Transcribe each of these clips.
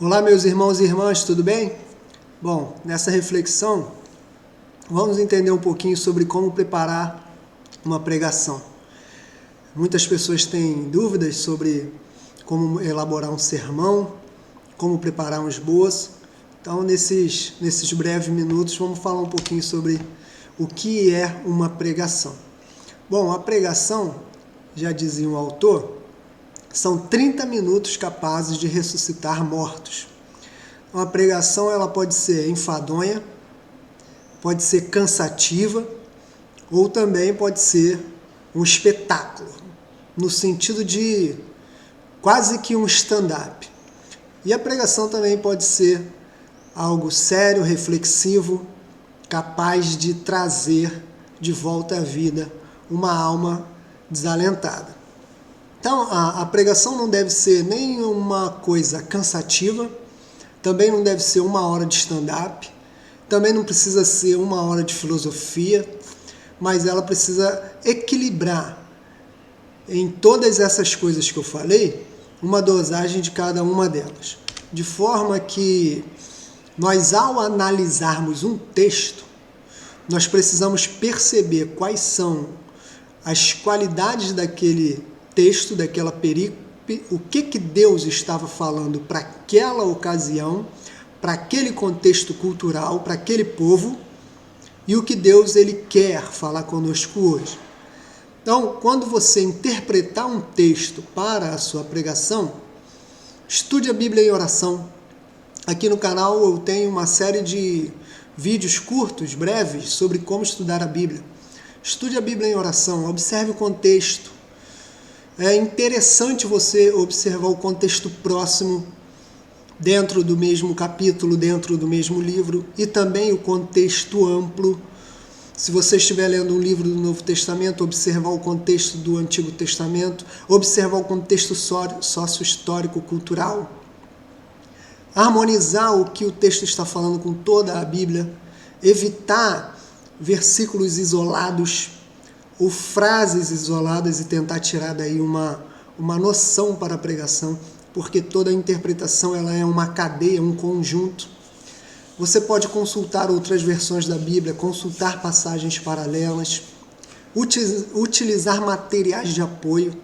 Olá, meus irmãos e irmãs, tudo bem? Bom, nessa reflexão, vamos entender um pouquinho sobre como preparar uma pregação. Muitas pessoas têm dúvidas sobre como elaborar um sermão, como preparar um esboço. Então, nesses breves minutos, vamos falar um pouquinho sobre o que é uma pregação. Bom, a pregação, já dizia um autor, são 30 minutos capazes de ressuscitar mortos. Uma pregação ela pode ser enfadonha, pode ser cansativa, ou também pode ser um espetáculo, no sentido de quase que um stand-up. E a pregação também pode ser algo sério, reflexivo, capaz de trazer de volta à vida uma alma desalentada. Então, a pregação não deve ser nem uma coisa cansativa, também não deve ser 1 hora de stand-up, também não precisa ser 1 hora de filosofia, mas ela precisa equilibrar em todas essas coisas que eu falei, uma dosagem de cada uma delas. De forma que nós, ao analisarmos um texto, nós precisamos perceber quais são as qualidades daquele texto, daquela perícope, o que Deus estava falando para aquela ocasião, para aquele contexto cultural, para aquele povo, e o que Deus ele quer falar conosco hoje. Então, quando você interpretar um texto para a sua pregação, estude a Bíblia em oração. Aqui no canal eu tenho uma série de vídeos curtos, breves, sobre como estudar a Bíblia. Estude a Bíblia em oração, observe o contexto. É interessante você observar o contexto próximo dentro do mesmo capítulo, dentro do mesmo livro, e também o contexto amplo. Se você estiver lendo um livro do Novo Testamento, observar o contexto do Antigo Testamento, observar o contexto sócio-histórico, cultural, harmonizar o que o texto está falando com toda a Bíblia, evitar versículos isolados ou frases isoladas e tentar tirar daí uma noção para a pregação, porque toda a interpretação ela é uma cadeia, um conjunto. Você pode consultar outras versões da Bíblia, consultar passagens paralelas, utilizar materiais de apoio,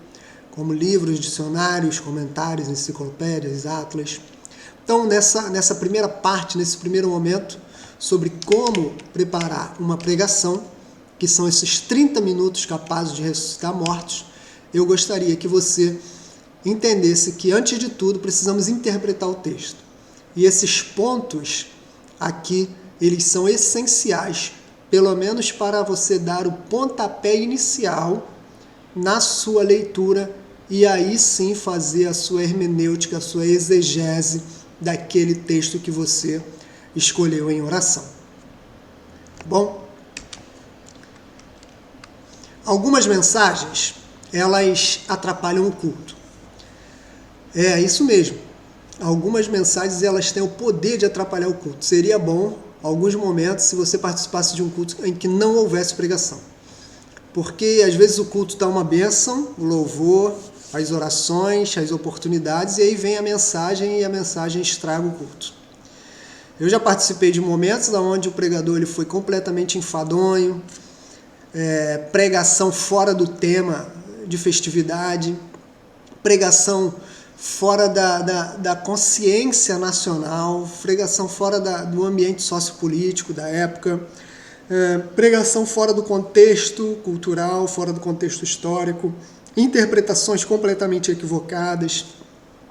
como livros, dicionários, comentários, enciclopédias, atlas. Então, nessa primeira parte, nesse primeiro momento, sobre como preparar uma pregação, que são esses 30 minutos capazes de ressuscitar mortos, eu gostaria que você entendesse que, antes de tudo, precisamos interpretar o texto. E esses pontos aqui, eles são essenciais, pelo menos para você dar o pontapé inicial na sua leitura e aí sim fazer a sua hermenêutica, a sua exegese daquele texto que você escolheu em oração. Bom? Algumas mensagens, elas atrapalham o culto. É isso mesmo. Algumas mensagens, elas têm o poder de atrapalhar o culto. Seria bom, alguns momentos, se você participasse de um culto em que não houvesse pregação. Porque, às vezes, o culto está uma bênção, o louvor, as orações, as oportunidades, e aí vem a mensagem e a mensagem estraga o culto. Eu já participei de momentos onde o pregador ele foi completamente enfadonho, pregação fora do tema de festividade, pregação fora da consciência nacional, pregação fora do ambiente sociopolítico da época, pregação fora do contexto cultural, fora do contexto histórico, interpretações completamente equivocadas.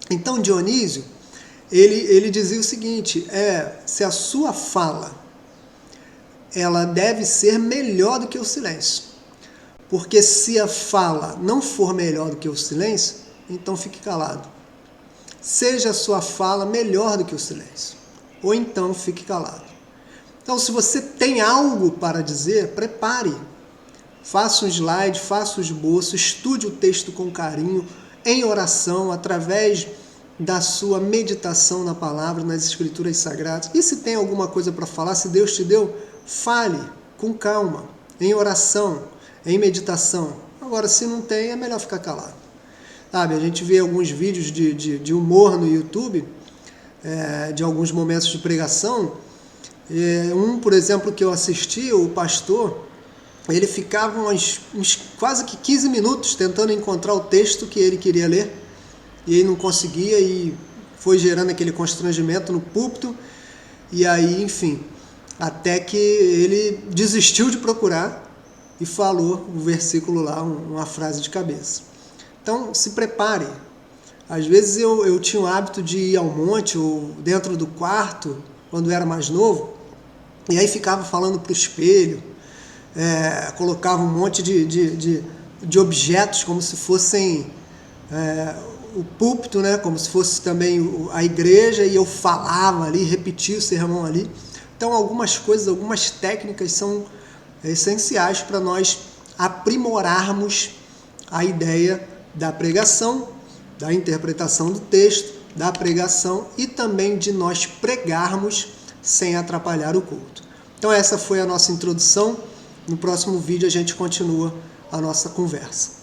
Então Dionísio, ele dizia o seguinte, se a sua fala ela deve ser melhor do que o silêncio. Porque se a fala não for melhor do que o silêncio, então fique calado. Seja a sua fala melhor do que o silêncio. Ou então fique calado. Então, se você tem algo para dizer, prepare. Faça um slide, faça um esboço, estude o texto com carinho, em oração, através da sua meditação na palavra, nas escrituras sagradas. E se tem alguma coisa para falar, se Deus te deu, fale com calma, em oração, em meditação. Agora, se não tem, é melhor ficar calado. Sabe, a gente vê alguns vídeos de humor no YouTube, de alguns momentos de pregação. Por exemplo, que eu assisti, o pastor, ele ficava uns quase que 15 minutos tentando encontrar o texto que ele queria ler, e ele não conseguia, e foi gerando aquele constrangimento no púlpito, e aí, enfim, até que ele desistiu de procurar e falou um versículo lá, uma frase de cabeça. Então, se prepare. Às vezes eu tinha o hábito de ir ao monte ou dentro do quarto, quando eu era mais novo, e aí ficava falando para o espelho, colocava um monte de objetos como se fossem o púlpito, né? Como se fosse também a igreja, e eu falava ali, repetia o sermão ali. Então algumas coisas, algumas técnicas são essenciais para nós aprimorarmos a ideia da pregação, da interpretação do texto, da pregação e também de nós pregarmos sem atrapalhar o culto. Então essa foi a nossa introdução. No próximo vídeo a gente continua a nossa conversa.